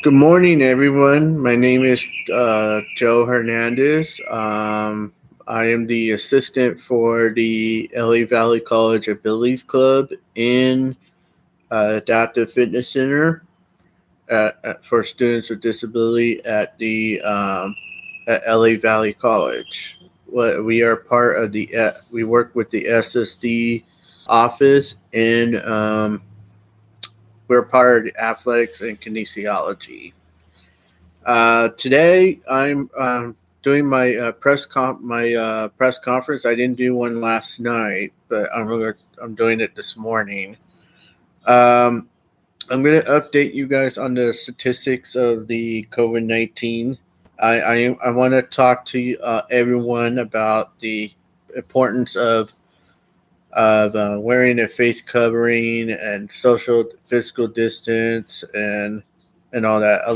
Good morning, everyone. My name is Joe Hernandez. I am the assistant for the LA Valley College Abilities Club in Adaptive Fitness Center for students with disability at LA Valley College. We are part of we work with the SSD office, and we're part of the athletics and kinesiology. Today, I'm doing my press conference. I didn't do one last night, but I'm doing it this morning. Um, I'm going to update you guys on the statistics of the COVID-19. I want to talk to everyone about the importance of wearing a face covering and social physical distance and all that.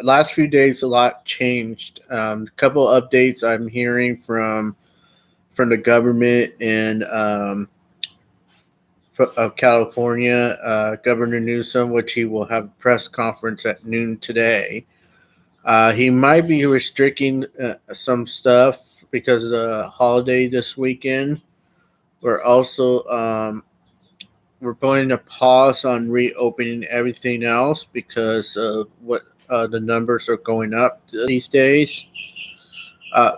Last few days, a lot changed. A couple updates I'm hearing from the government and of California, Governor Newsom, which he will have a press conference at noon today. He might be restricting some stuff because of the holiday this weekend. We're also we're putting a pause on reopening everything else because of what the numbers are going up these days. I'll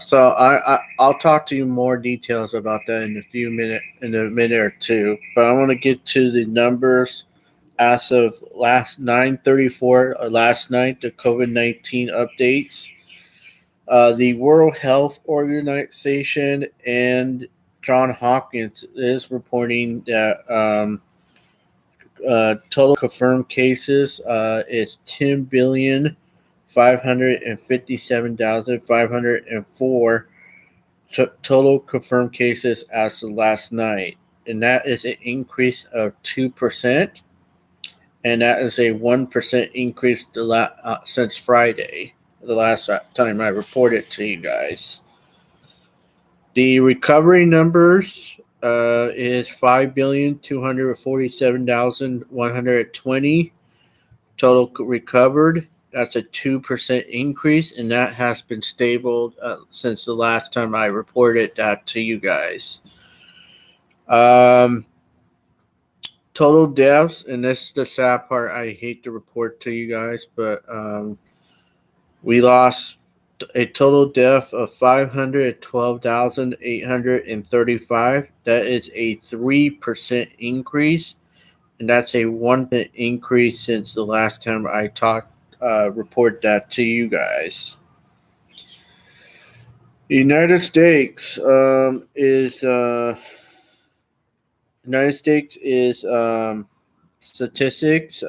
talk to you more details about that in a minute or two. But I want to get to the numbers as of last 9:34 last night. The COVID-19 updates. The World Health Organization and John Hopkins is reporting that total confirmed cases is 10,557,504 total confirmed cases as of last night, and that is an increase of 2%, and that is a 1% increase since Friday, the last time I reported to you guys. The recovery numbers is 5,247,120 total recovered. That's a 2% increase, and that has been stable since the last time I reported that to you guys. Total deaths, and this is the sad part. I hate to report to you guys, but we lost a total death of 512,835. That is a 3% increase, and that's a 1% increase since the last time I report that to you guys. The United States is statistics.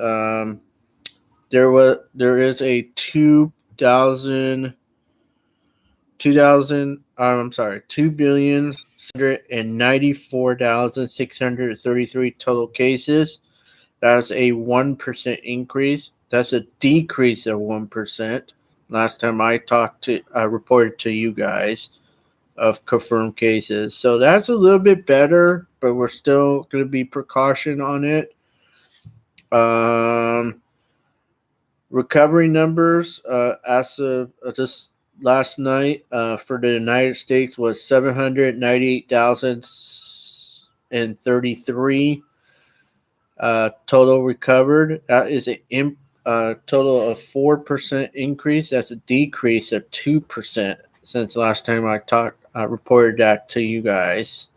There is a 2,694,633 total cases. That's a 1% increase. That's a decrease of 1%. Last time I reported to you guys of confirmed cases. So that's a little bit better, but we're still going to be precaution on it. Recovery numbers as of just last night for the United States was 798,033 total recovered. That is a total of 4% increase. That's a decrease of 2% since last time I reported that to you guys.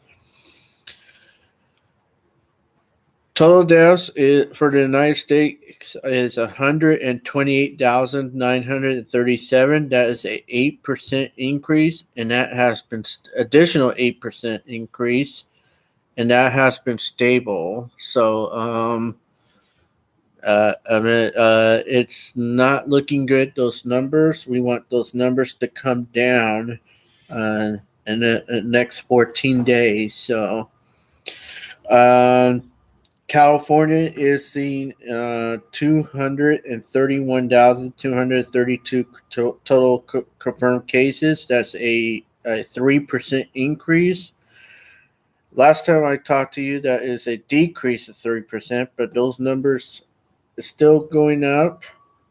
Total deaths for the United States is 128,937. That is an 8% increase, and that has been additional 8% increase, and that has been stable. So, it's not looking good. Those numbers, we want those numbers to come down in the next 14 days. So, California is seeing 231,232 total confirmed cases. That's a 3% increase. Last time I talked to you, that is a decrease of 3%, but those numbers are still going up.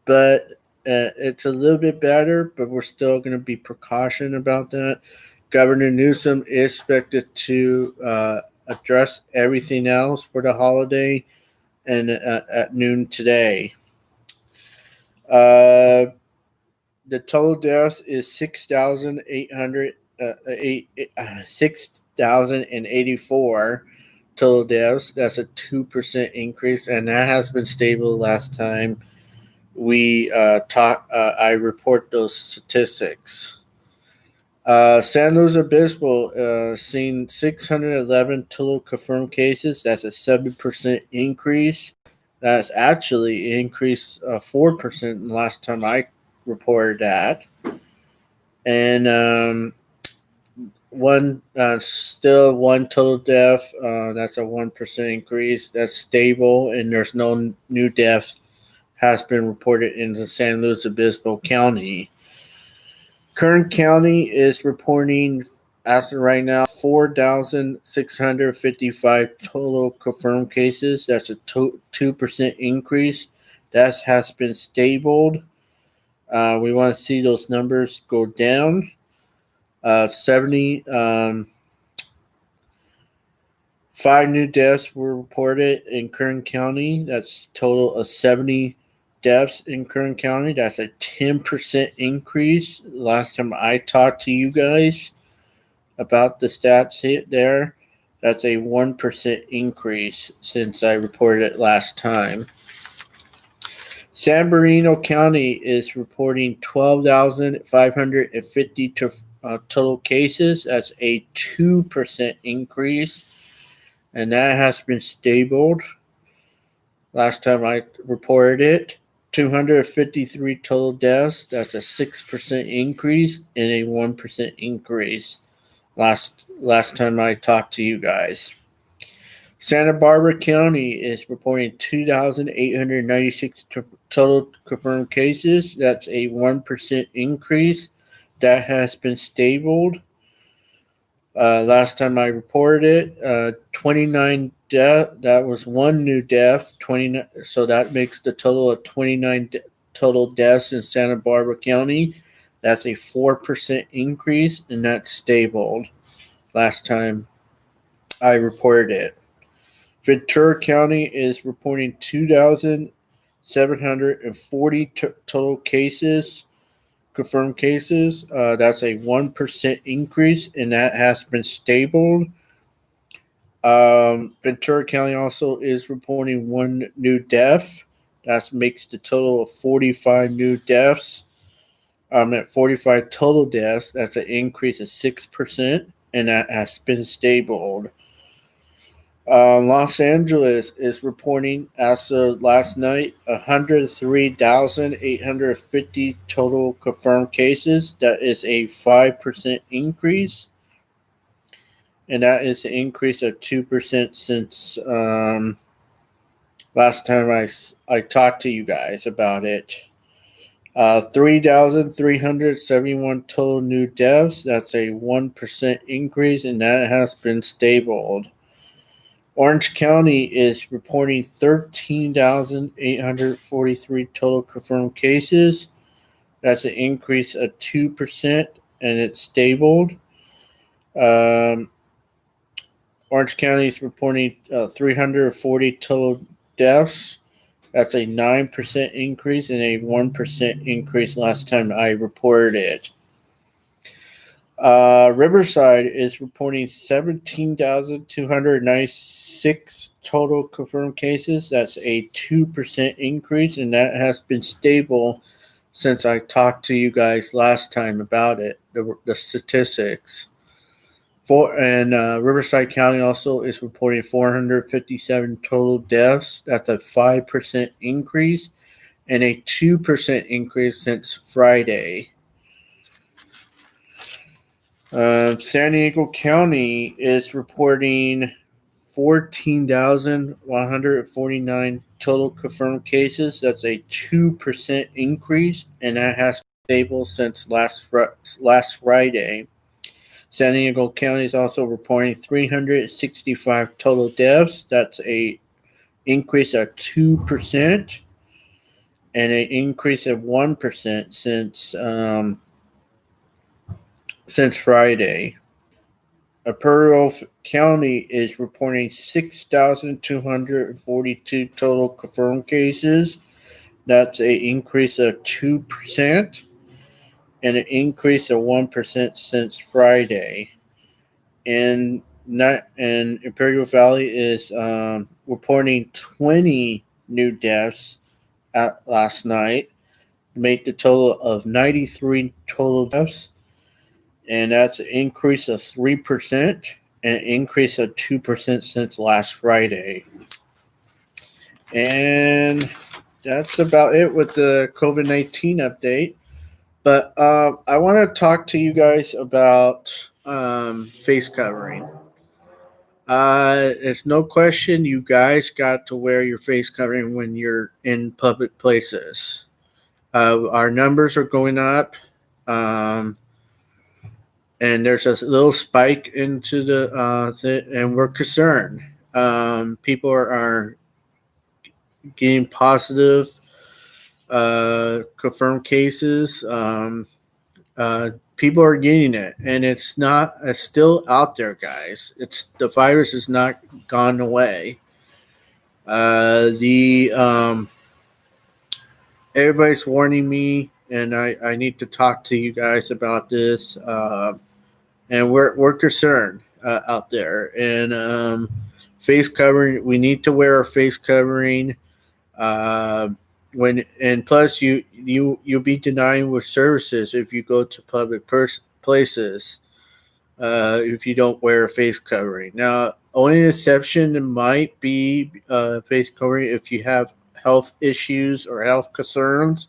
But it's a little bit better, but we're still going to be precaution about that. Governor Newsom is expected to address everything else for the holiday and at noon today. The total deaths is 6,084 total deaths. That's a 2% increase, and that has been stable last time we I report those statistics. San Luis Obispo seen 611 total confirmed cases. That's a 7% increase. That's actually increased 4% last time I reported that. And still one total death. That's a 1% increase. That's stable, and there's no new deaths has been reported in the San Luis Obispo County. Kern County is reporting, as of right now, 4,655 total confirmed cases. That's a 2% increase. That has been stabled. We want to see those numbers go down. 5 new deaths were reported in Kern County. That's a total of 70 deaths in Kern County. That's a 10% increase. Last time I talked to you guys about the stats there, that's a 1% increase since I reported it last time. San Bernardino County is reporting 12,550 total cases. That's a 2% increase, and that has been stabled. Last time I reported it, 253 total deaths. That's a 6% increase and a 1% increase. Last time I talked to you guys. Santa Barbara County is reporting 2,896 total confirmed cases. That's a 1% increase. That has been stabled. Last time I reported it, 29 death. That was one new death. 29. So that makes the total of 29 total deaths in Santa Barbara County. That's a 4% increase, and that's stabled. Last time I reported it. Ventura County is reporting 2,740 total cases, confirmed cases. That's a 1% increase, and that has been stabled. Ventura County also is reporting 1 new death. That makes the total of 45 new deaths. At 45 total deaths, that's an increase of 6%, and that has been stabled. Los Angeles is reporting, as of last night, 103,850 total confirmed cases. That is a 5% increase, and that is an increase of 2% since last time I talked to you guys about it. 3,371 total new deaths. That's a 1% increase, and that has been stabled. Orange County is reporting 13,843 total confirmed cases. That's an increase of 2%, and it's stabled. Orange County is reporting 340 total deaths. That's a 9% increase and a 1% increase last time I reported it. Riverside is reporting 17,296 total confirmed cases. That's a 2% increase, and that has been stable since I talked to you guys last time about it, the statistics. Riverside County also is reporting 457 total deaths. That's a 5% increase and a 2% increase since Friday. San Diego County is reporting 14,149 total confirmed cases. That's a 2% increase, and that has been stable since last Friday. San Diego County is also reporting 365 total deaths. That's a increase of 2%, and an increase of 1% since Friday. Imperial County is reporting 6,242 total confirmed cases. That's an increase of 2% and an increase of 1% since Friday. And Imperial Valley is reporting 20 new deaths last night, make the total of 93 total deaths, and that's an increase of 3% and an increase of 2% since last Friday. And that's about it with the COVID-19 update. But I want to talk to you guys about face covering. It's no question you guys got to wear your face covering when you're in public places. Our numbers are going up, and there's a little spike into and we're concerned. People are getting positive confirmed cases. People are getting it, and it's still out there, guys. The virus has not gone away. Everybody's warning me, and I need to talk to you guys about this. And we're concerned out there. And face covering, we need to wear a face covering. Plus you'll be denying with services if you go to public places if you don't wear a face covering. Now, only exception might be face covering if you have health issues or health concerns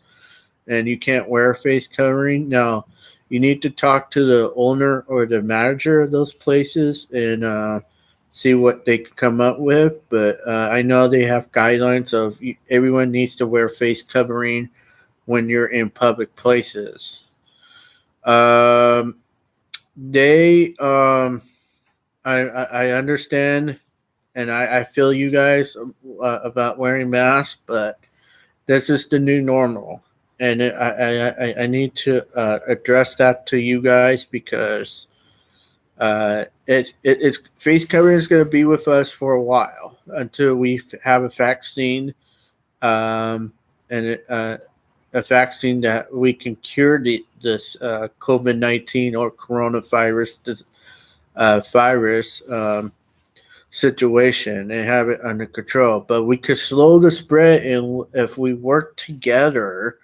and you can't wear a face covering. Now, you need to talk to the owner or the manager of those places and see what they can come up with. But I know they have guidelines of everyone needs to wear face covering when you're in public places. I understand, and I feel you guys about wearing masks, but this is the new normal. And I need to address that to you guys because it's face covering is going to be with us for a while until we have a vaccine, and a vaccine that we can cure this COVID-19 or coronavirus virus situation and have it under control. But we could slow the spread, and if we work together,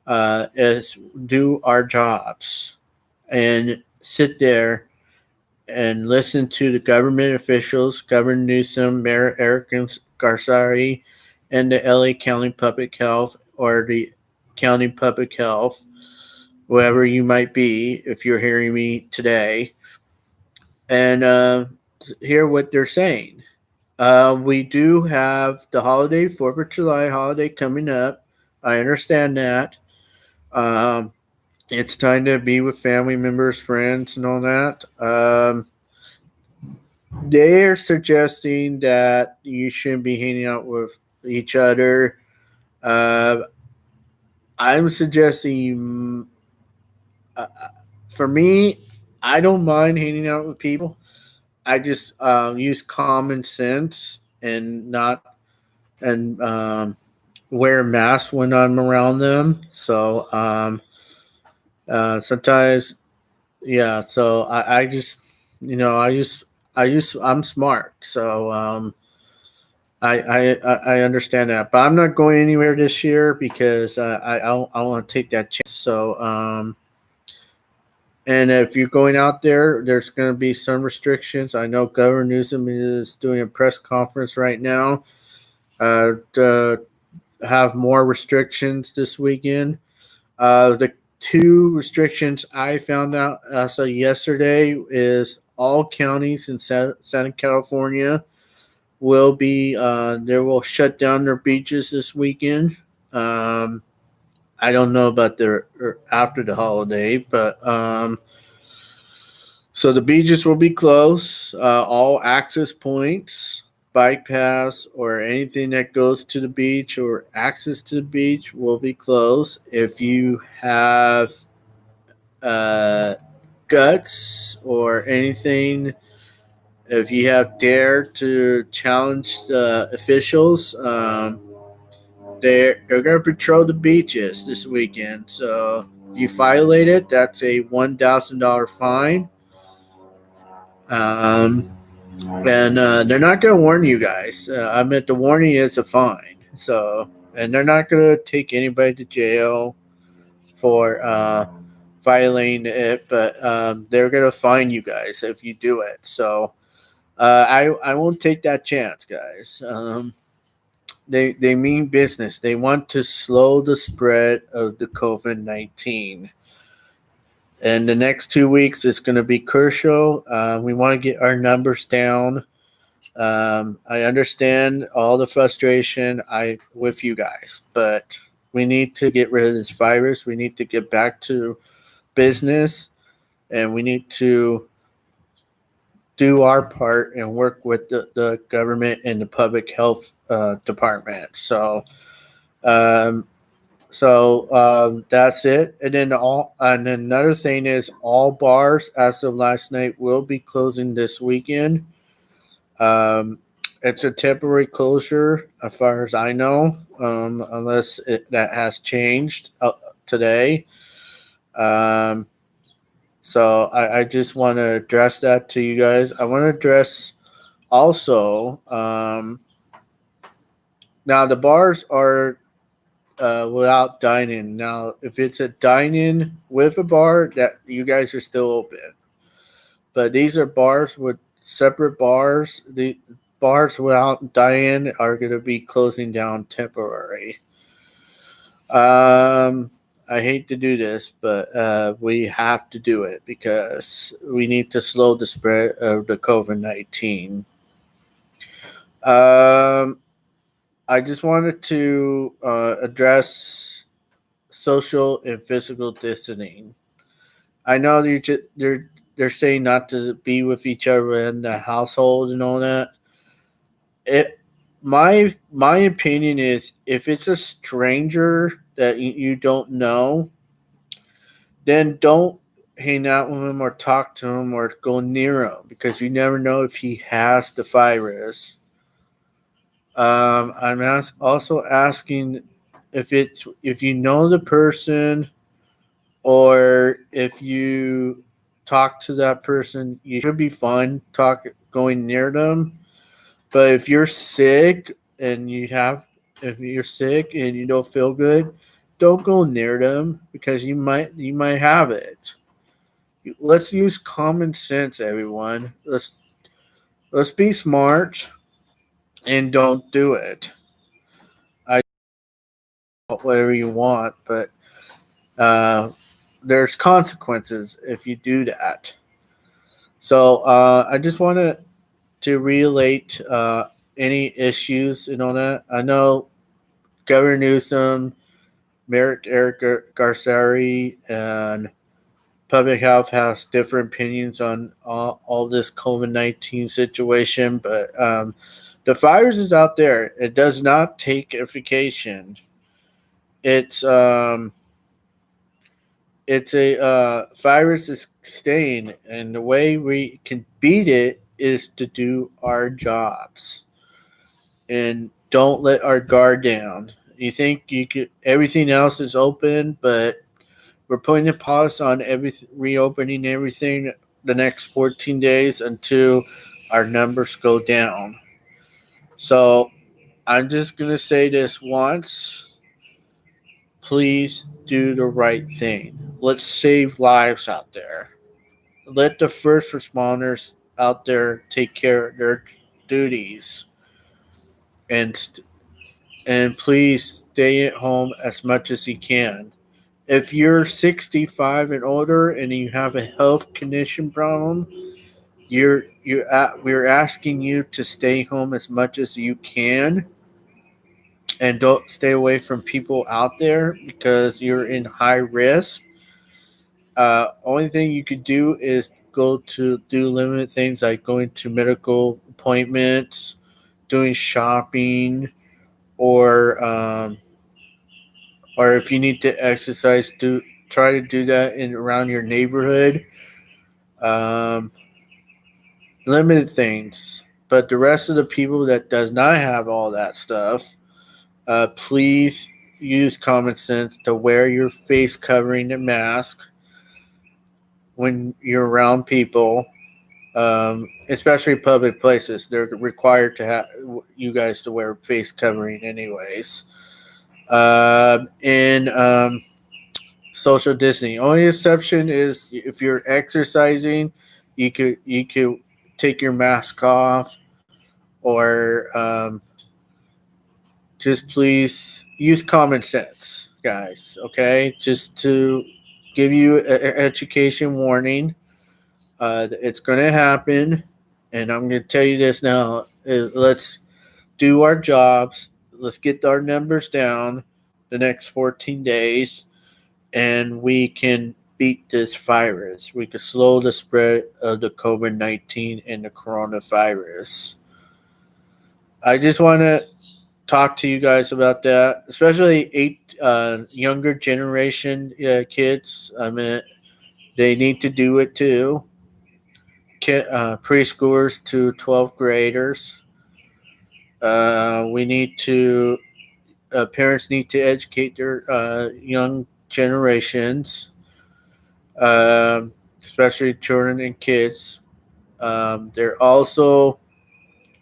do our jobs and sit there and listen to the government officials, Governor Newsom, Mayor Eric Garcetti, and the LA County Public Health or the County Public Health, whoever you might be, if you're hearing me today, and hear what they're saying. We do have the holiday, 4th of July holiday coming up. I understand that. It's time to be with family members, friends, and all that. They're suggesting that you shouldn't be hanging out with each other. I'm suggesting, for me, I don't mind hanging out with people. I just use common sense and wear masks when I'm around them. So sometimes, yeah. So I just, I'm smart. So I understand that, but I'm not going anywhere this year because I want to take that chance. So and if you're going out there, there's going to be some restrictions. I know Governor Newsom is doing a press conference right now to have more restrictions this weekend. The two restrictions I found out yesterday is all counties in Southern California will be they will shut down their beaches this weekend. I don't know about after the holiday, but so the beaches will be closed. All access points bike paths or anything that goes to the beach or access to the beach will be closed. If you have uh, guts or anything, if you have dared to challenge the officials, they're going to patrol the beaches this weekend. So if you violate it, that's a $1,000 fine. Um, and they're not going to warn you guys. I meant the warning is a fine. So, and they're not going to take anybody to jail for violating it, but they're going to fine you guys if you do it. So, I won't take that chance, guys. They mean business. They want to slow the spread of the COVID-19. And the next 2 weeks it's going to be crucial. We want to get our numbers down. I understand all the frustration with you guys, but we need to get rid of this virus. We need to get back to business, and we need to do our part and work with the government and the public health department. Um, that's it. And then another thing is all bars as of last night will be closing this weekend. It's a temporary closure as far as I know, unless that has changed today. Um, so I just want to address that to you guys. I want to address also, now the bars are without dining. Now, if it's a dine-in with a bar, that you guys are still open. But these are bars with separate bars. The bars without dine-in are going to be closing down temporary. I hate to do this, but we have to do it because we need to slow the spread of the COVID-19. I just wanted to address social and physical distancing. I know they're saying not to be with each other in the household and all that. It my opinion is if it's a stranger that you don't know, then don't hang out with him or talk to him or go near him because you never know if he has the virus. Also asking if you know the person or if you talk to that person, you should be fine going near them. But if you're sick and you don't feel good, don't go near them because you might have it. Let's use common sense, everyone. Let's be smart and don't do it. I whatever you want, but uh, there's consequences if you do that. So I just wanted to relate any issues and all that. I know Governor Newsom, Eric Garcetti, and public health has different opinions on all this COVID-19 situation, but the virus is out there. It does not take a vacation. It's it's a virus is staying, and the way we can beat it is to do our jobs and don't let our guard down. You think you could everything else is open, but we're putting a pause on everything, reopening everything the next 14 days until our numbers go down. So I'm just gonna say this once: please do the right thing. Let's save lives out there. Let the first responders out there take care of their duties, and and please stay at home as much as you can. If you're 65 and older and you have a health condition problem, we're asking you to stay home as much as you can and don't stay away from people out there because you're in high risk. Only thing you could do is go to do limited things like going to medical appointments doing shopping, or or if you need to exercise, do try to do that in around your neighborhood. Um, Limited things, but the rest of the people that does not have all that stuff, please use common sense to wear your face covering and mask when you're around people, especially public places. They're required to have you guys to wear face covering, anyways. In social distancing, only exception is if you're exercising, you could take your mask off, or just please use common sense, guys. Okay, just to give you an education warning. It's going to happen, and I'm going to tell you this now. Let's do our jobs. Let's get our numbers down the next 14 days, and we can beat this virus. We can slow the spread of the COVID-19 and the coronavirus. I just want to talk to you guys about that, especially younger generation kids. I mean, they need to do it too. Preschoolers to 12th graders. We need to Parents need to educate their young generations, especially children and kids. They're also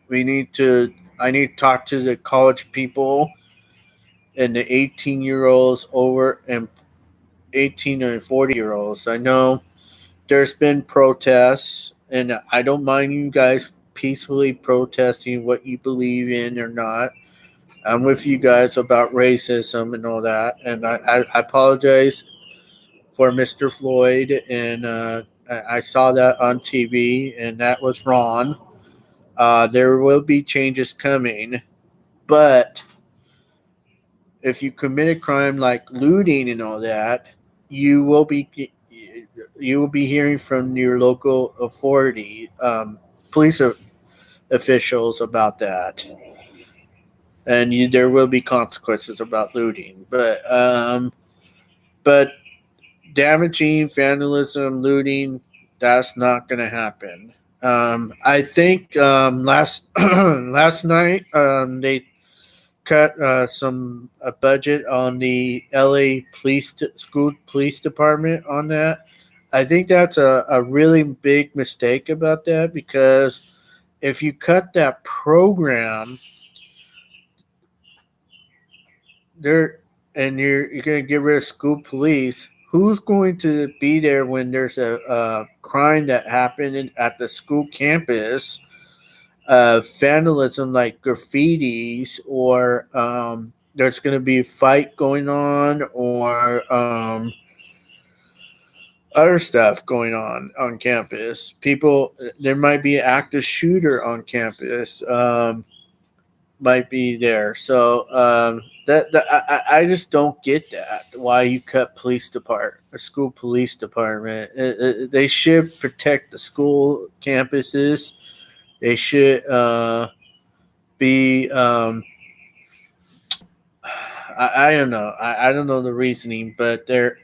we need to I need to talk to the college people and the 18-year-olds over and 18 and 40-year-olds. I know there's been protests, and I don't mind you guys peacefully protesting what you believe in or not. I'm with you guys about racism and all that, and I apologize for Mr. Floyd, and I saw that on TV, and that was wrong. There will be changes coming, but if you commit a crime like looting and all that, you will be you will be hearing from your local authority, police officials about that, and there will be consequences about looting. But damaging, vandalism, looting, that's not going to happen. I think last night they cut some a budget on the LA school police department on that. I think that's a really big mistake about that, because if you cut that program there and you're going to get rid of school police, who's going to be there when there's a crime that happened at the school campus, vandalism like graffitis, or there's going to be a fight going on, or other stuff going on campus. There might be an active shooter on campus, might be there. So I just don't get that. Why you cut police department or school police department? They should protect the school campuses. They should be. I don't know. I don't know the reasoning, but they're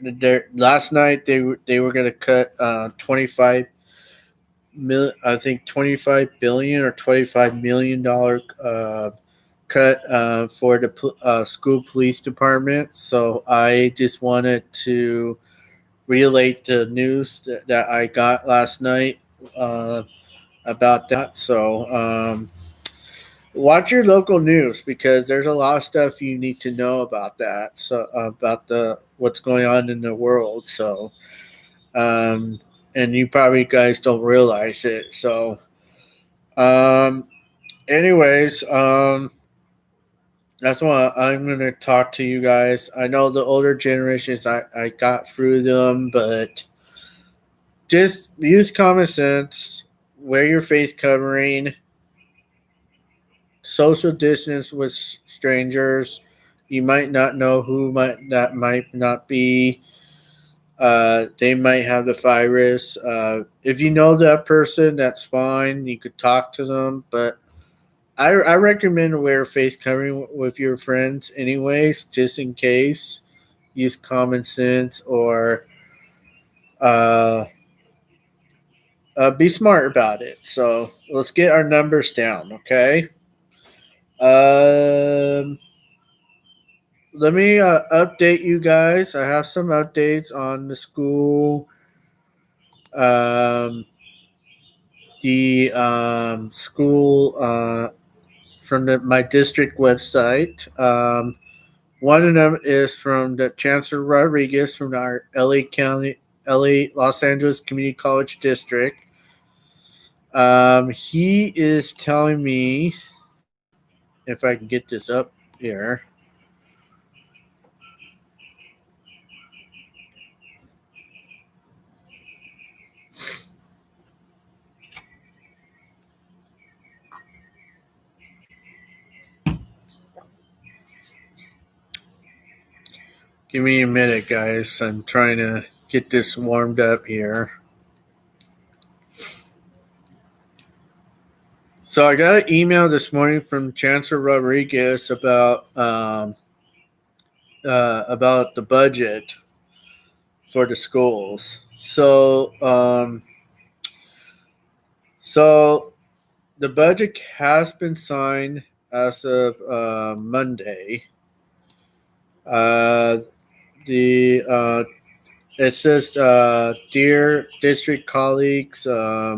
last night they were going to cut 25 million. I think 25 billion or 25 million dollar cut for the school police department. So I just wanted to relate the news that I got last night uh, about that. So watch your local news, because there's a lot of stuff you need to know about that. So about the what's going on in the world. So and you probably guys don't realize it. So um, anyways, that's why I'm going to talk to you guys. I know the older generations, I got through them, but just use common sense, wear your face covering, social distance with strangers. You might not know who might not be. They might have the virus. If you know that person, that's fine. You could talk to them, but I recommend to wear a face covering with your friends, anyways, just in case. Use common sense or uh, be smart about it. So let's get our numbers down, okay? Um, Let me update you guys. I have some updates on the school, um, school from my district website. One of them is from the Chancellor Rodriguez from our LA County, LA Los Angeles Community College District. He is telling me, if I can get this up here. Give me a minute, guys. I'm trying to get this warmed up here. So I got an email this morning from Chancellor Rodriguez about the budget for the schools. So the budget has been signed as of Monday. Uh, the It says, "Dear district colleagues, I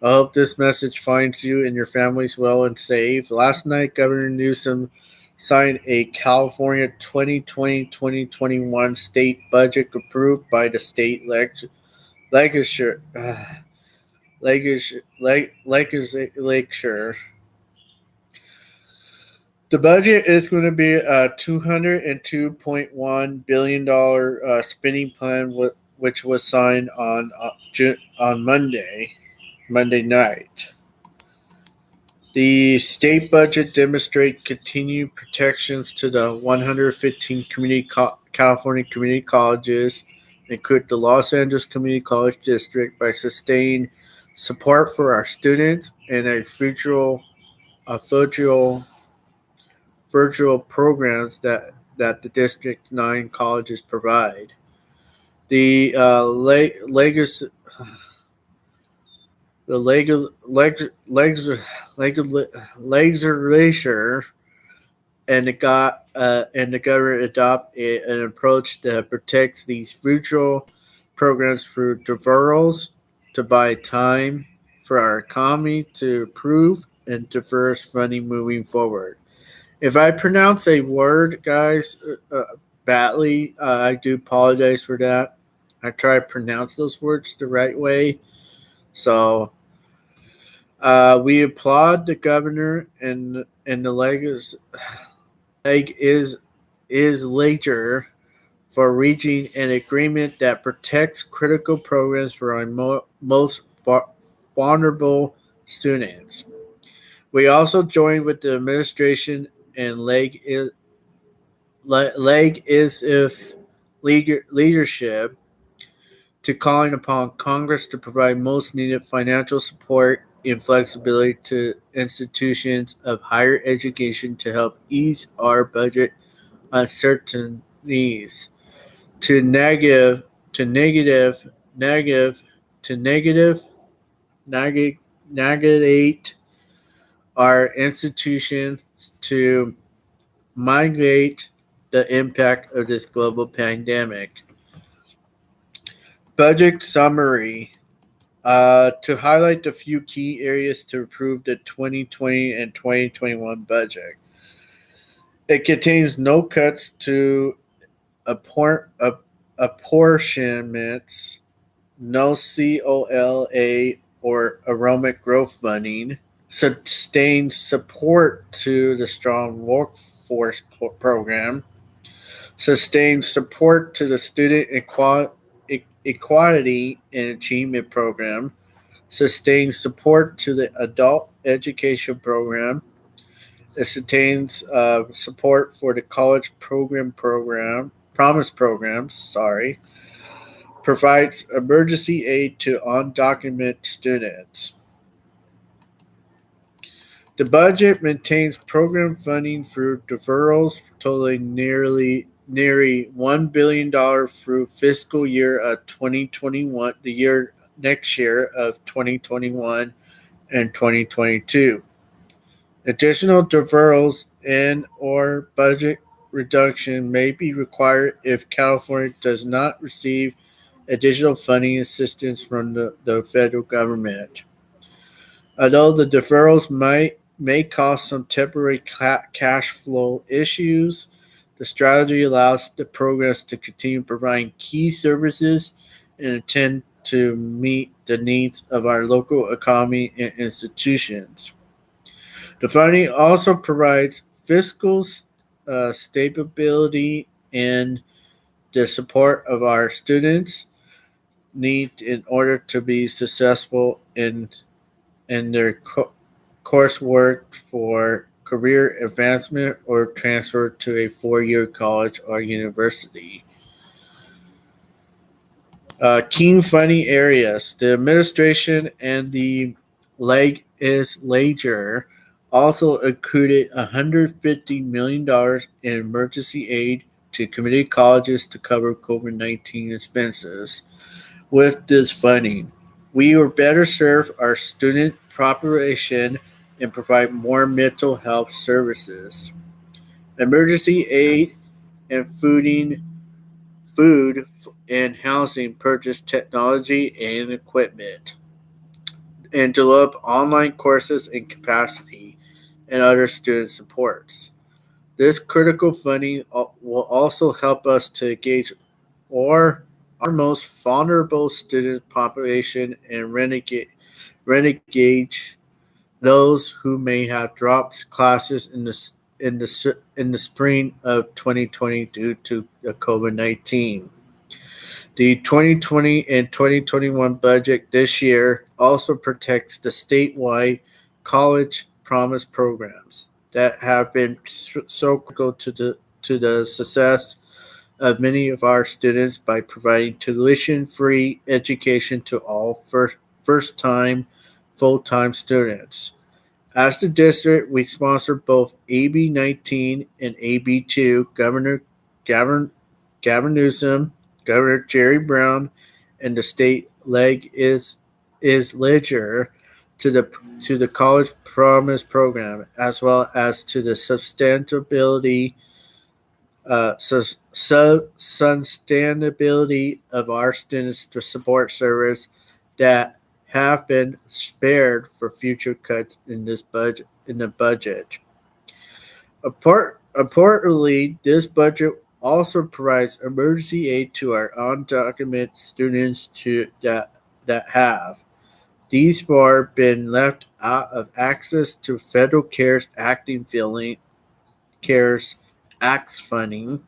hope this message finds you and your families well and safe. Last night, Governor Newsom signed a California 2020-2021 state budget approved by the state legislature. Legislature. The budget is going to be a $202.1 billion spending plan, which was signed on Monday night. The state budget demonstrates continued protections to the 115 California community colleges, including the Los Angeles Community College District, by sustaining support for our students and a virtual programs that the District 9 colleges provide. The legislature and the government adopt an approach that protects these virtual programs through deferrals to buy time for our economy to improve and diverse funding moving forward. If I pronounce a word, guys, badly, I do apologize for that. I try to pronounce those words the right way. So we applaud the governor and the legislature for reaching an agreement that protects critical programs for our most vulnerable students. We also join with the administration and leadership to calling upon Congress to provide most needed financial support and flexibility to institutions of higher education to help ease our budget uncertainties, to negative to negative negative to negate our institution to mitigate the impact of this global pandemic. Budget summary. To highlight a few key areas to improve the 2020 and 2021 budget. It contains no cuts to apportionments, no COLA or enrollment growth funding, sustained support to the strong workforce program, sustained support to the student equality and achievement program, sustained support to the adult education program. It sustains support for the college promise programs. Provides emergency aid to undocumented students. The budget maintains program funding through deferrals totaling nearly $1 billion through fiscal year of 2021, the year next year of 2021 and 2022. Additional deferrals and or budget reduction may be required if California does not receive additional funding assistance from the federal government. Although the deferrals may cause some temporary cash flow issues, the strategy allows the programs to continue providing key services and intend to meet the needs of our local economy and institutions. The funding also provides fiscal stability and the support of our students need in order to be successful in their coursework for career advancement or transfer to a four-year college or university. Key funding areas. The administration and the legislature also included $150 million in emergency aid to community colleges to cover COVID-19 expenses. With this funding, we will better serve our student population and provide more mental health services. Emergency aid and food and housing purchase technology and equipment, and develop online courses and capacity and other student supports. This critical funding will also help us to engage our most vulnerable student population and renegade those who may have dropped classes in the spring of 2020 due to the COVID-19. The 2020 and 2021 budget this year also protects the statewide college promise programs that have been so critical to the success of many of our students by providing tuition-free education to all first-time, full-time students. As the district, we sponsor both AB 19 and AB 2. Gavin Newsom, Governor Jerry Brown, and the state leg is ledger to the College Promise program, as well as to the sustainability of our students to support service that have been spared for future cuts in the budget. Importantly, this budget also provides emergency aid to our undocumented students that have. These far been left out of access to federal CARES Act funding.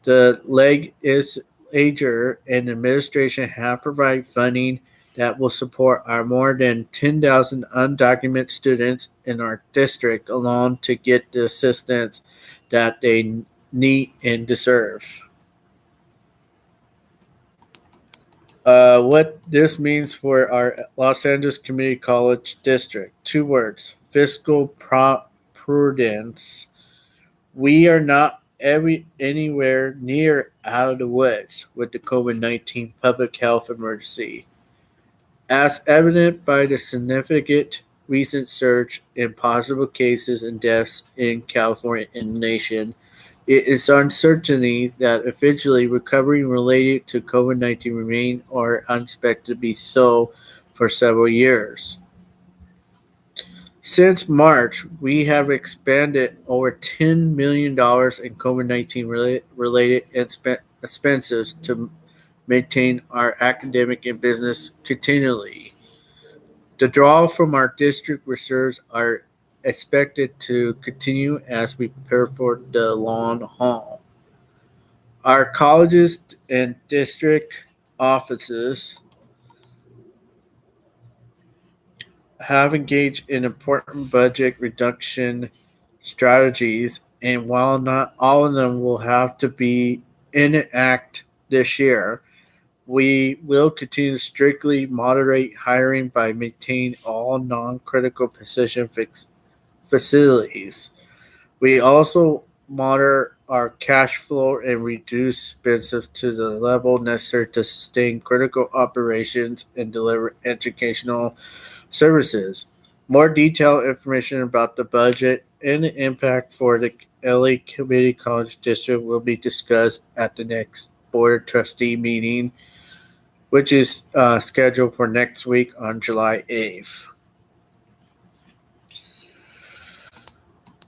The legislature and administration have provided funding that will support our more than 10,000 undocumented students in our district alone to get the assistance that they need and deserve. What this means for our Los Angeles Community College District. Two words: fiscal prudence. We are not anywhere near out of the woods with the COVID-19 public health emergency. As evident by the significant recent surge in possible cases and deaths in California and the nation, it is uncertainty that eventually recovery related to COVID-19 remain or unexpected to be so for several years. Since March, we have expended over $10 million in COVID-19 related expenses to maintain our academic and business continually. The draw from our district reserves are expected to continue as we prepare for the long haul. Our colleges and district offices have engaged in important budget reduction strategies, and while not all of them will have to be enacted this year, we will continue to strictly moderate hiring by maintaining all non-critical position facilities. We also monitor our cash flow and reduce expenses to the level necessary to sustain critical operations and deliver educational services. More detailed information about the budget and the impact for the LA Community College District will be discussed at the next Board of Trustee meeting, which is scheduled for next week on July 8th.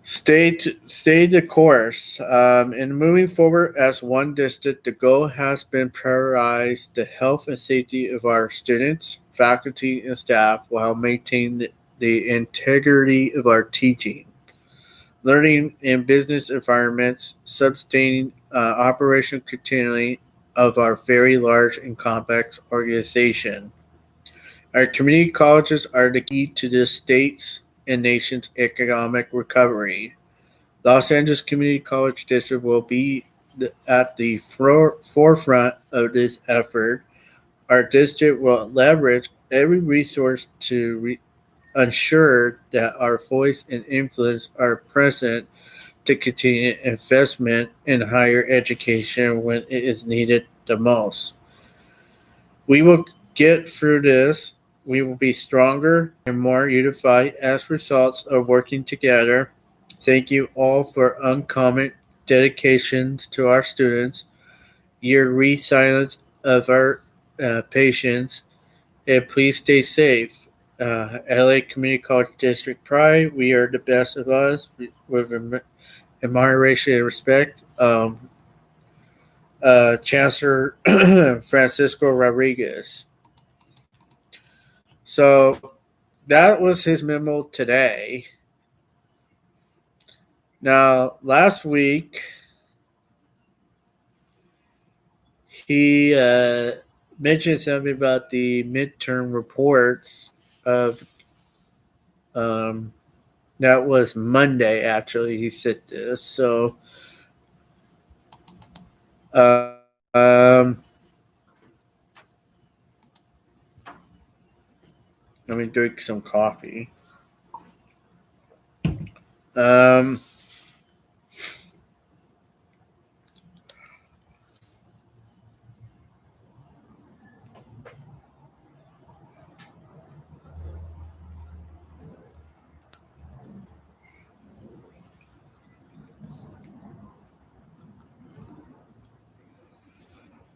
Stay the course. In moving forward as one district, the goal has been prioritize the health and safety of our students, faculty, and staff while maintaining the integrity of our teaching. Learning in business environments, sustaining operation continually of our very large and complex organization. Our community colleges are the key to the state's and nation's economic recovery. Los Angeles Community College District will be at the forefront of this effort. Our district will leverage every resource to ensure that our voice and influence are present to continue investment in higher education when it is needed the most. We will get through this. We will be stronger and more unified as results of working together. Thank you all for uncommon dedications to our students, your resilience of our patients, and please stay safe. LA Community College District Pride, we are the best of us with admiration and respect. Chancellor Francisco Rodriguez. So that was his memo today. Now, last week, he mentioned something about the midterm reports of that was Monday, actually, he said this. So let me drink some coffee.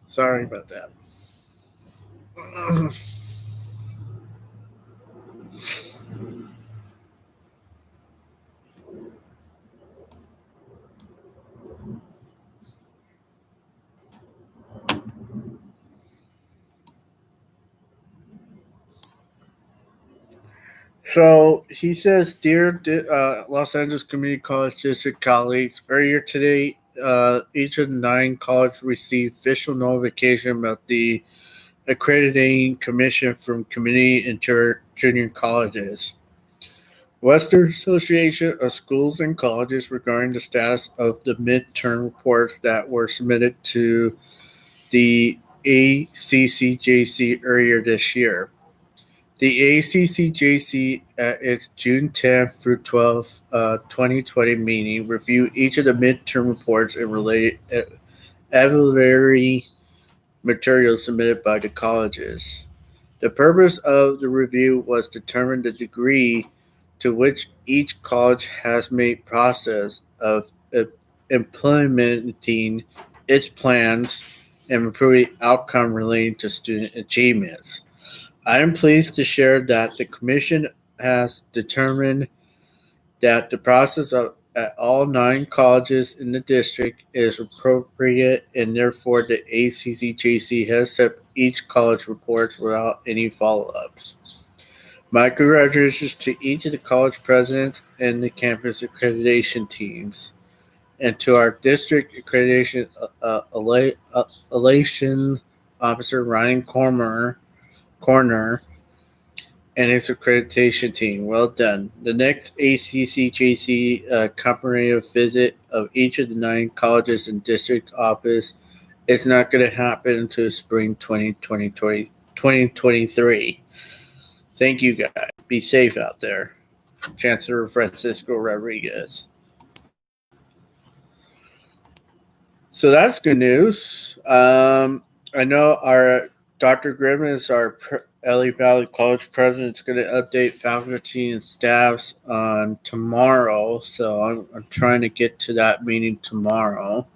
Sorry about that. So he says, Dear Los Angeles Community College District colleagues, earlier today, each of the 9 colleges received official notification about the accrediting commission from community and junior colleges. Western Association of Schools and Colleges regarding the status of the midterm reports that were submitted to the ACCJC earlier this year. The ACCJC at its June 10th through 12th, 2020 meeting reviewed each of the midterm reports and related evaluatory materials submitted by the colleges. The purpose of the review was to determine the degree to which each college has made process of implementing its plans and improving outcome relating to student achievements. I am pleased to share that the Commission has determined that the process at all 9 colleges in the district is appropriate, and therefore the ACCJC has set each college reports without any follow-ups. My congratulations to each of the college presidents and the campus accreditation teams, and to our district accreditation elation officer Ryan Corner and his accreditation team. Well done. The next ACCJC comprehensive visit of each of the 9 colleges and district office is not going to happen until spring 2023. Thank you, guys. Be safe out there. Chancellor Francisco Rodriguez. So that's good news. I know our Dr. Grimmons, our LA Valley College president, is going to update faculty and staffs on tomorrow. So I'm trying to get to that meeting tomorrow.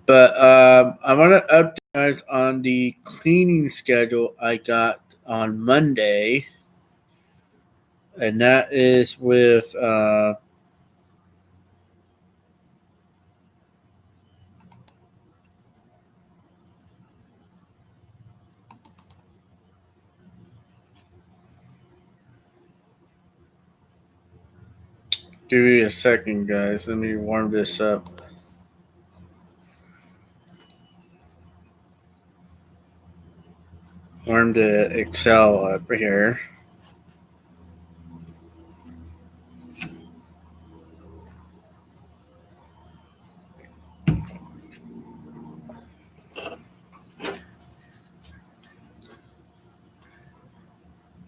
But I want to update you guys on the cleaning schedule I got on Monday. And that is with give me a second, guys. Let me warm this up. Warm the Excel up here.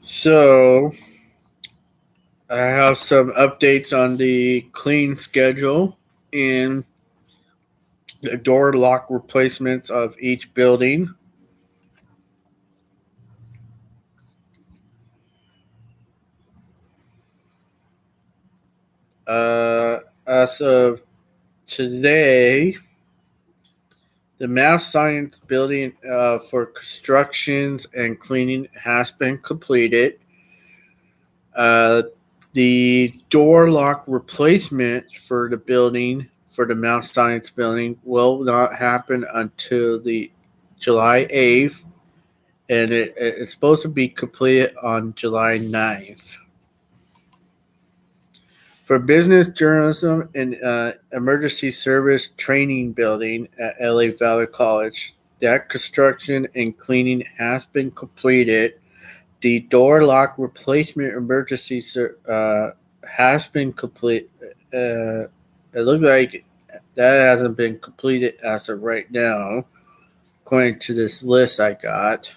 So I have some updates on the clean schedule and the door lock replacements of each building. As of today, the math science building for constructions and cleaning has been completed. The door lock replacement for the building, for the math science building, will not happen until the July 8th, and it's supposed to be completed on July 9th. For business journalism and emergency service training building at LA Valley College, that construction and cleaning has been completed. The door lock replacement emergency has been complete. It looks like that hasn't been completed as of right now, according to this list I got.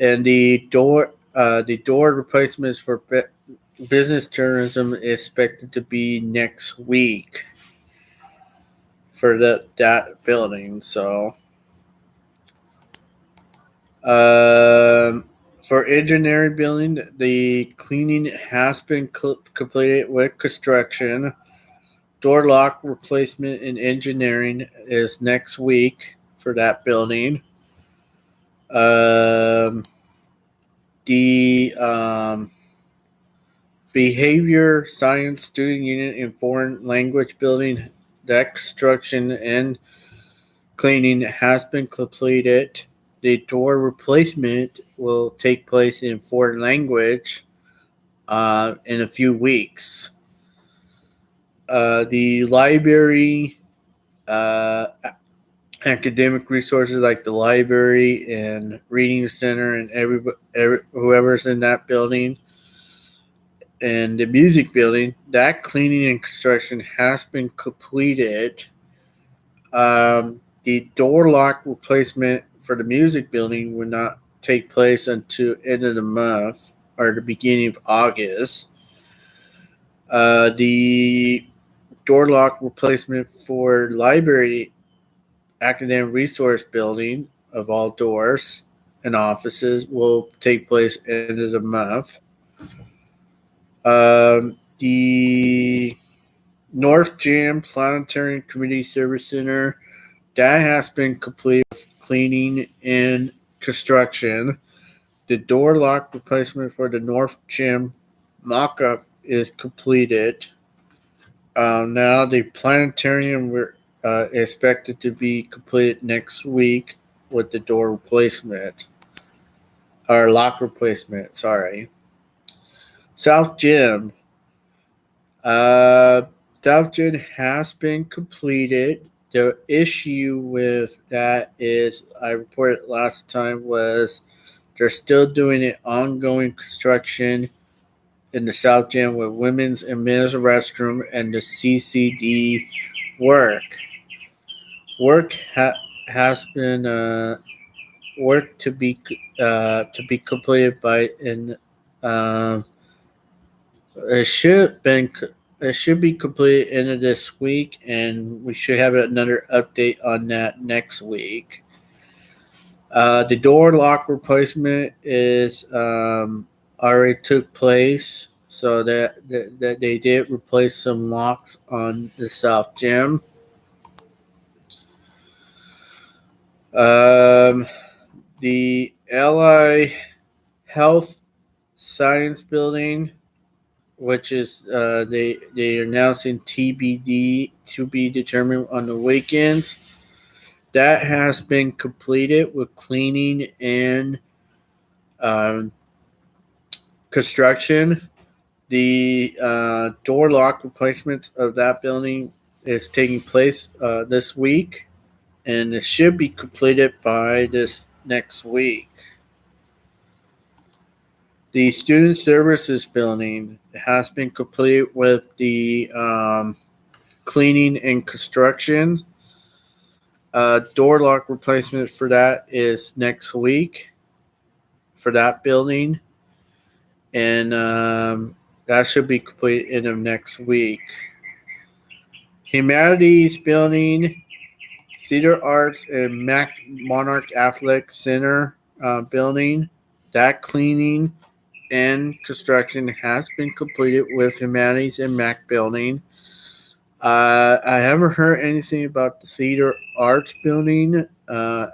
And the door replacements for business tourism is expected to be next week for that building. So, for engineering building, the cleaning has been completed with construction. Door lock replacement in engineering is next week for that building. The behavior science student unit in foreign language building, that construction and cleaning has been completed. The door replacement will take place in foreign language in a few weeks. The library, academic resources like the library and reading center and whoever's in that building, and the music building, that cleaning and construction has been completed. The door lock replacement for the music building will not take place until end of the month or the beginning of August. The door lock replacement for library academic resource building of all doors and offices will take place end of the month. The North Gym Planetarium Community Service Center, that has been completed with cleaning and construction. The door lock replacement for the North Gym mock-up is completed. Now the planetarium is expected to be completed next week with the door replacement. Or lock replacement, sorry. South Gym. South Gym has been completed. The issue with that is, I reported last time, was they're still doing an ongoing construction in the South Gym with women's and men's restroom and the CCD work. Work has been work to be completed by in It should been it should be completed end of this week, and we should have another update on that next week. The door lock replacement is already took place, so that they did replace some locks on the south gym. The Ally Health Science Building, which is they are announcing TBD to be determined on the weekends. That has been completed with cleaning and um, construction. The door lock replacements of that building is taking place this week, and it should be completed by this next week. The student services building has been completed with the cleaning and construction. Door lock replacement for that is next week for that building, and that should be complete in the next week. Humanities building, Theater Arts and Monarch Athletic Center building, that cleaning and construction has been completed with Humanities and Mac building. I haven't heard anything about the Theater Arts building. That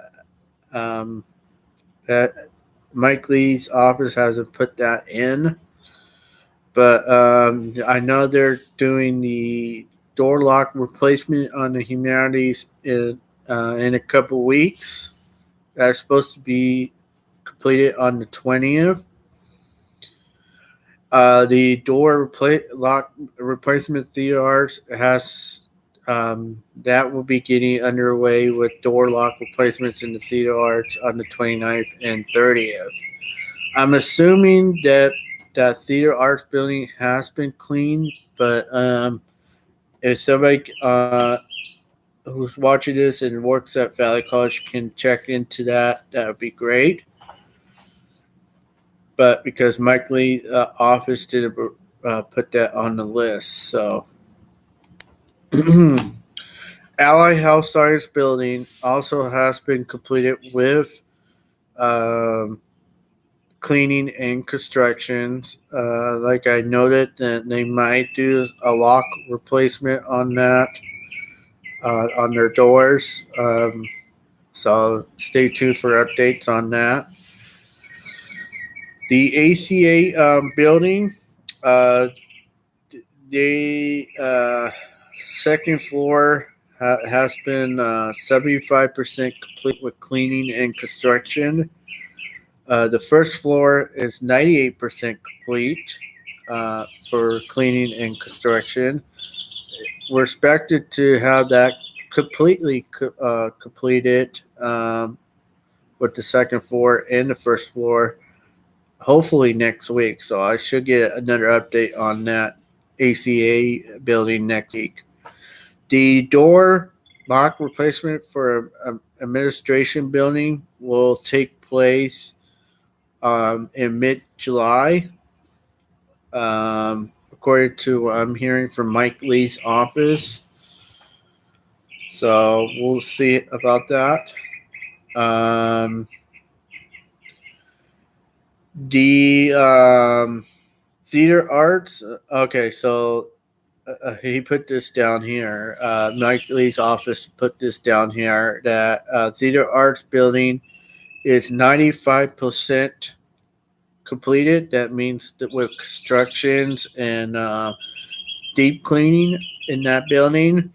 Mike Lee's office hasn't put that in, but I know they're doing the door lock replacement on the Humanities in a couple weeks. That's supposed to be completed on the 20th. The door lock replacement Theater Arts has that will be getting underway with door lock replacements in the Theater Arts on the 29th and 30th. I'm assuming that Theater Arts building has been cleaned, but if somebody who's watching this and works at Valley College can check into that, that would be great. But because Mike Lee's office didn't put that on the list, so Ally Health Science Building also has been completed with cleaning and constructions. Like I noted, that they might do a lock replacement on that on their doors. So stay tuned for updates on that. The ACA building, the second floor has been 75% complete with cleaning and construction. The first floor is 98% complete for cleaning and construction. We're expected to have that completely completed with the second floor and the first floor hopefully next week. So I should get another update on that ACA building next week. The door lock replacement for administration building will take place in mid-July. According to what I'm hearing from Mike Lee's office. So we'll see about that. The Theater Arts. Okay, so he put this down here. Mike Lee's office put this down here that Theater Arts building is 95% completed. That means that with constructions and deep cleaning in that building,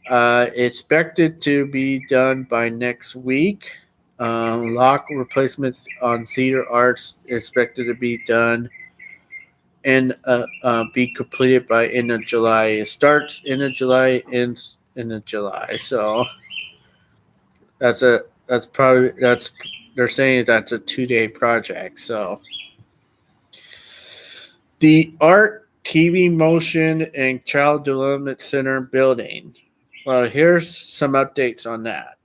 expected to be done by next week. Lock replacements on Theater Arts expected to be done and be completed by end of July. It starts end of July, ends end of July. So that's they're saying that's a 2-day project. So the Art TV Motion and Child Development Center building. Well, here's some updates on that.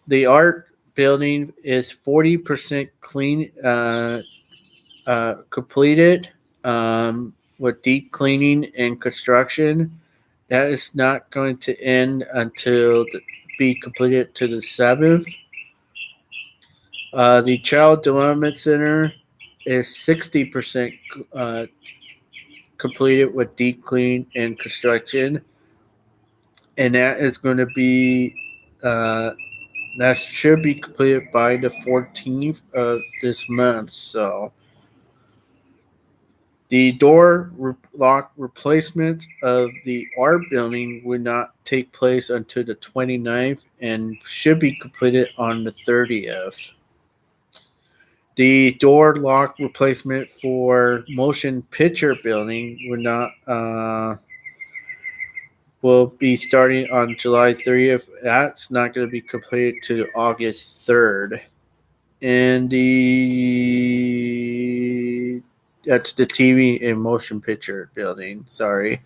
The art building is 40% clean, completed. with deep cleaning and construction. That is not going to end until be completed to the 7th. The Child Development Center is 60% completed with deep clean and construction, and that is going to be that should be completed by the 14th of this month. So the door lock replacements of the art building will not take place until the 29th and should be completed on the 30th. The door lock replacement for motion picture building will be starting on July 30th. That's not going to be completed to August 3rd. And that's the TV and motion picture building. Sorry.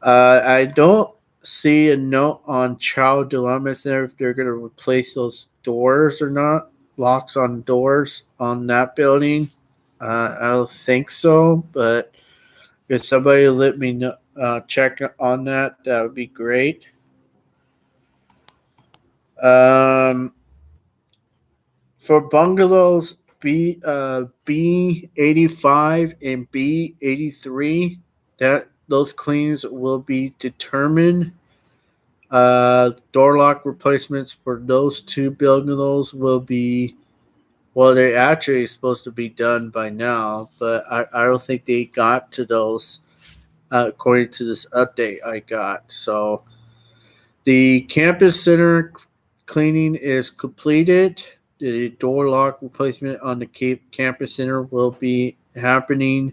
I don't see a note on Child Development Center if they're going to replace those doors or not. Locks on doors on that building. I don't think so, but if somebody let me know, check on that, that would be great. For bungalows B85 and B83, that those cleans will be determined. Door lock replacements for those two bungalows will be, well, they're actually supposed to be done by now, but I don't think they got to those according to this update I got. So the campus center cleaning is completed. The door lock replacement on the campus center will be happening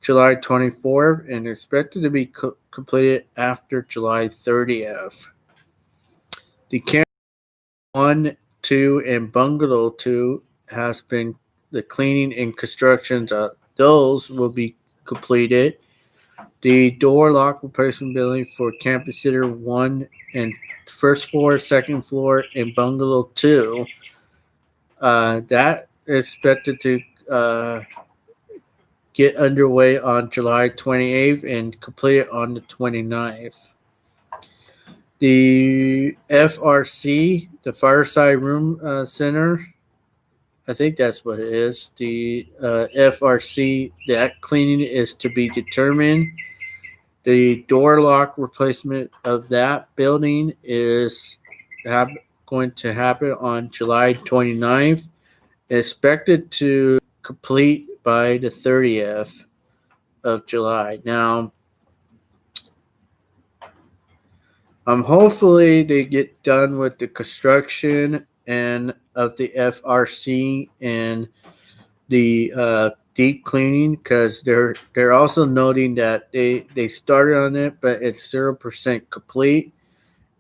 July 24th and expected to be completed after July 30th. The campus 1, 2, and bungalow 2 has been the cleaning and constructions of those will be completed. The door lock replacement building for campus center 1 and first floor, second floor, and bungalow 2 that is expected to get underway on July 28th and complete on the 29th. The FRC, the Fireside Room Center, I think that's what it is. The FRC, that cleaning is to be determined. The door lock replacement of that building is going to happen on July 29th. Expected to complete by the 30th of July. Now, hopefully they get done with the construction and of the FRC and the deep cleaning, because they're also noting that they started on it, but it's 0% complete.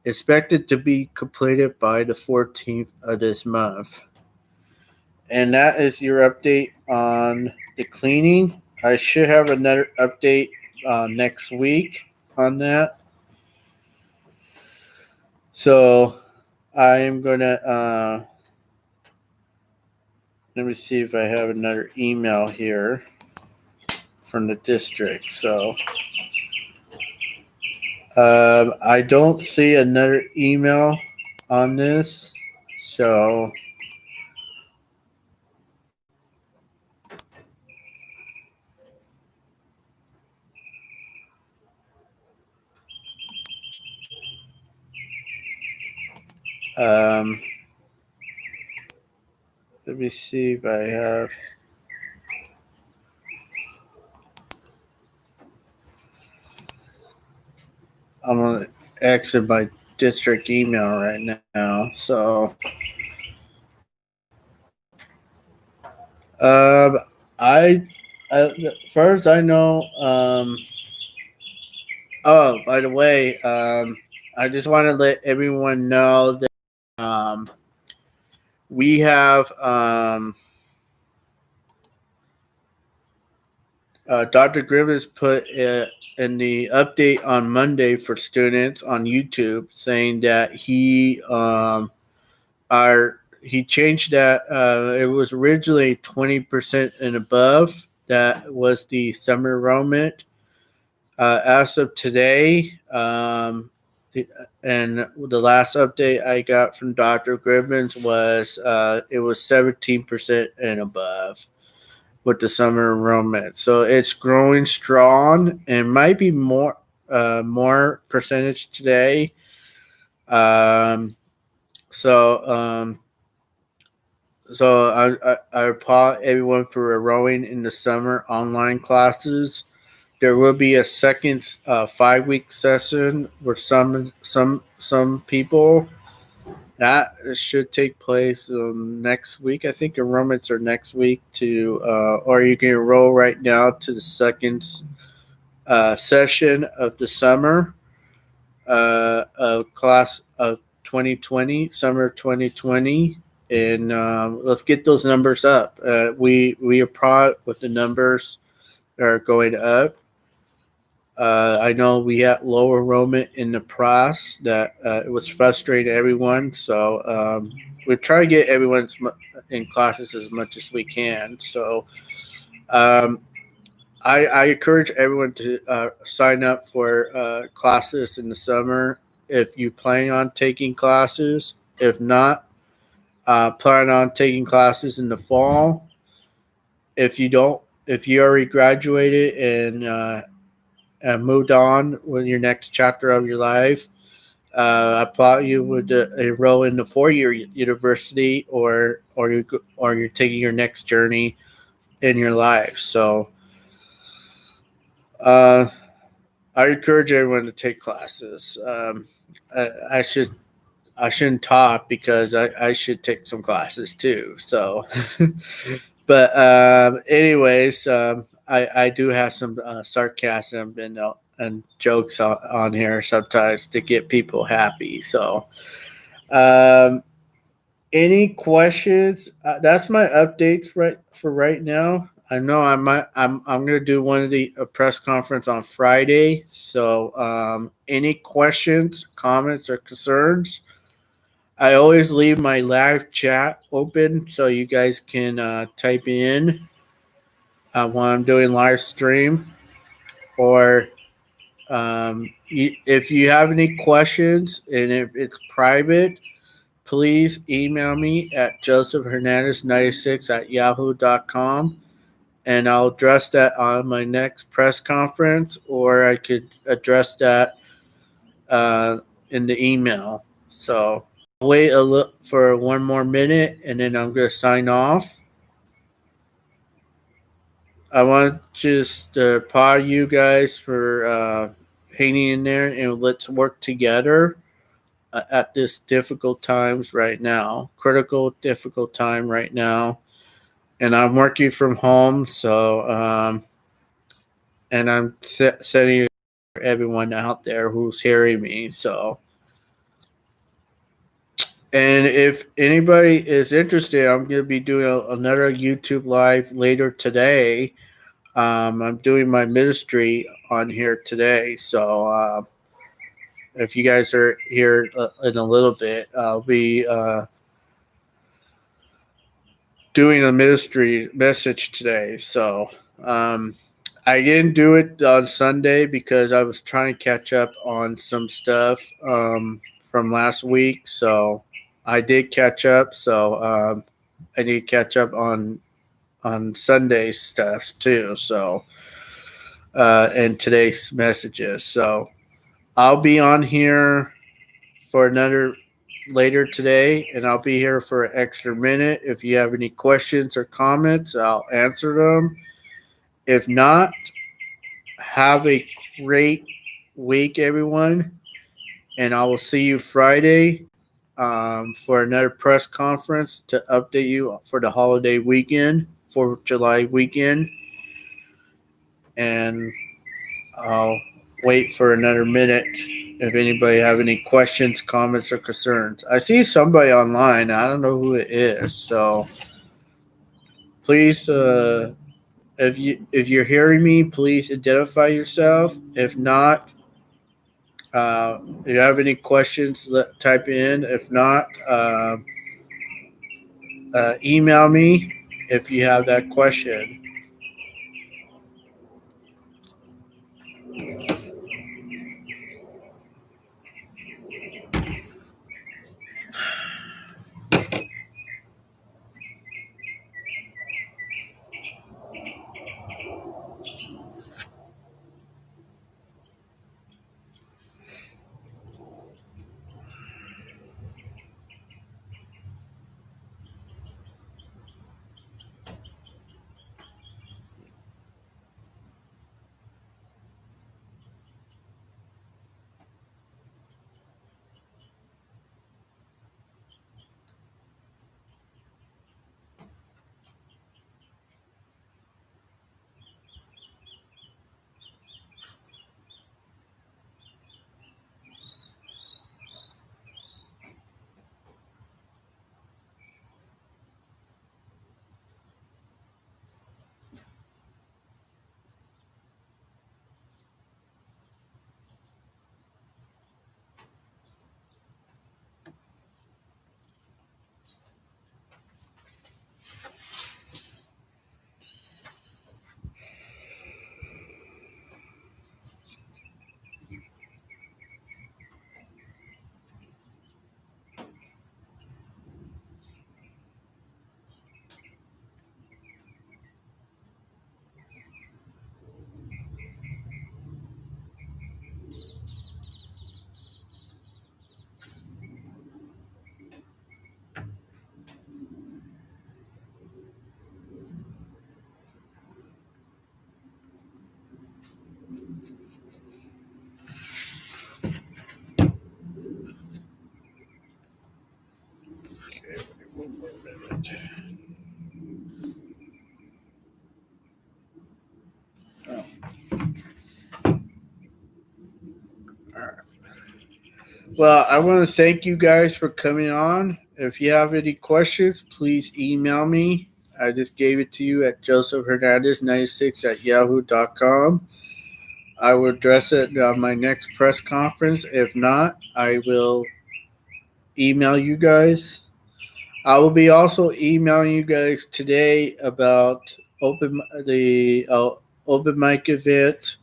Expected to be completed by the 14th of this month. And that is your update on the cleaning. I should have another update next week on that. So I am going to, let me see if I have another email here from the district. So I don't see another email on this. So let me see if I have. I'm going to exit my district email right now. So, I as far as I know, oh, by the way, I just want to let everyone know that we have Dr. Gribbs put in the update on Monday for students on YouTube saying that he changed that. It was originally 20% and above, That was the summer enrollment. As of today, and the last update I got from Dr. Gribbins was it was 17% and above with the summer enrollment. So it's growing strong and might be more percentage today. Um, so um, so I applaud everyone for enrolling in the summer online classes. There will be a second 5-week session with some people. That should take place next week. I think enrollments are next week or you can enroll right now to the second session of the summer class of 2020, summer 2020, and let's get those numbers up. We are proud with the numbers that are going up. I know we had low enrollment in the past that it was frustrating everyone. So we try to get everyone in classes as much as we can. So um, I encourage everyone to sign up for classes in the summer if you plan on taking classes. If not, plan on taking classes in the fall. If you already graduated and moved on with your next chapter of your life, I thought you would enroll in the 4-year university, or you're taking your next journey in your life. So I encourage everyone to take classes. I shouldn't talk because I should take some classes too. So, but anyways, I do have some sarcasm and jokes on here sometimes to get people happy. So, any questions? That's my updates right now. I know I'm gonna do one of the press conference on Friday. So, any questions, comments, or concerns? I always leave my live chat open so you guys can type in while I'm doing live stream. Or if you have any questions and if it's private, please email me at josephhernandez96@yahoo.com, and I'll address that on my next press conference, or I could address that in the email. So I'll wait for one more minute, and then I'm going to sign off. I want to just applaud you guys for hanging in there, and let's work together at this difficult times right now, difficult time right now. And I'm working from home, so and I'm sending everyone out there who's hearing me. So, and if anybody is interested, I'm going to be doing another YouTube live later today. I'm doing my ministry on here today, so if you guys are here in a little bit, I'll be doing a ministry message today. So I didn't do it on Sunday because I was trying to catch up on some stuff from last week. So I did catch up. So I need to catch up on Sunday stuff too. So and today's messages. So I'll be on here for another later today, and I'll be here for an extra minute. If you have any questions or comments, I'll answer them. If not, have a great week, everyone, and I will see you Friday for another press conference to update you for the holiday weekend, 4th of July weekend, and I'll wait for another minute if anybody have any questions, comments, or concerns. I see somebody online. I don't know who it is. So please, if you're hearing me, please identify yourself. If not, if you have any questions, type in. If not, email me if you have that question. Okay, one more minute. Oh. All right. Well, I want to thank you guys for coming on. If you have any questions, please email me. I just gave it to you at josephhernandez96@yahoo.com. I will address it on my next press conference. If not, I will email you guys. I will be also emailing you guys today about open mic event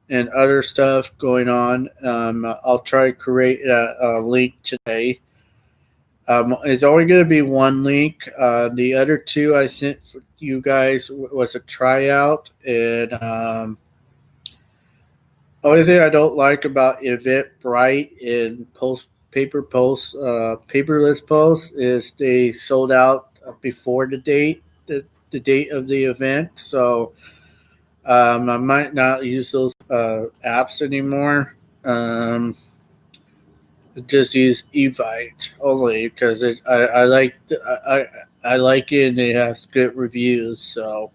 and other stuff going on. I'll try to create a link today. It's only going to be one link. The other two I sent for you guys was a tryout, and only thing I don't like about Eventbrite and paperless posts is they sold out before the date of the event. So I might not use those apps anymore. Just use Evite only because I like it and it has good reviews. So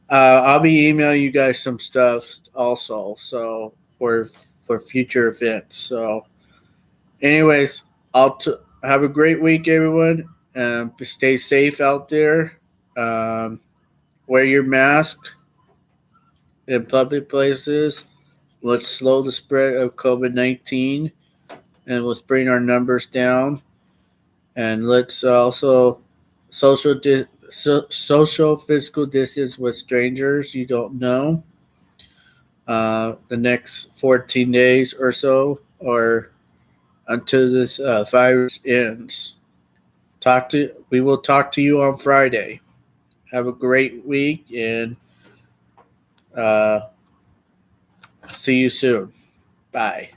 I'll be emailing you guys some stuff also. So for future events. So, anyways, have a great week, everyone. Stay safe out there. Um, wear your mask in public places. Let's slow the spread of COVID-19 and let's bring our numbers down. And let's also social physical distance with strangers you don't know. The next 14 days or so, or until this virus ends. We will talk to you on Friday. Have a great week and uh, see you soon. Bye.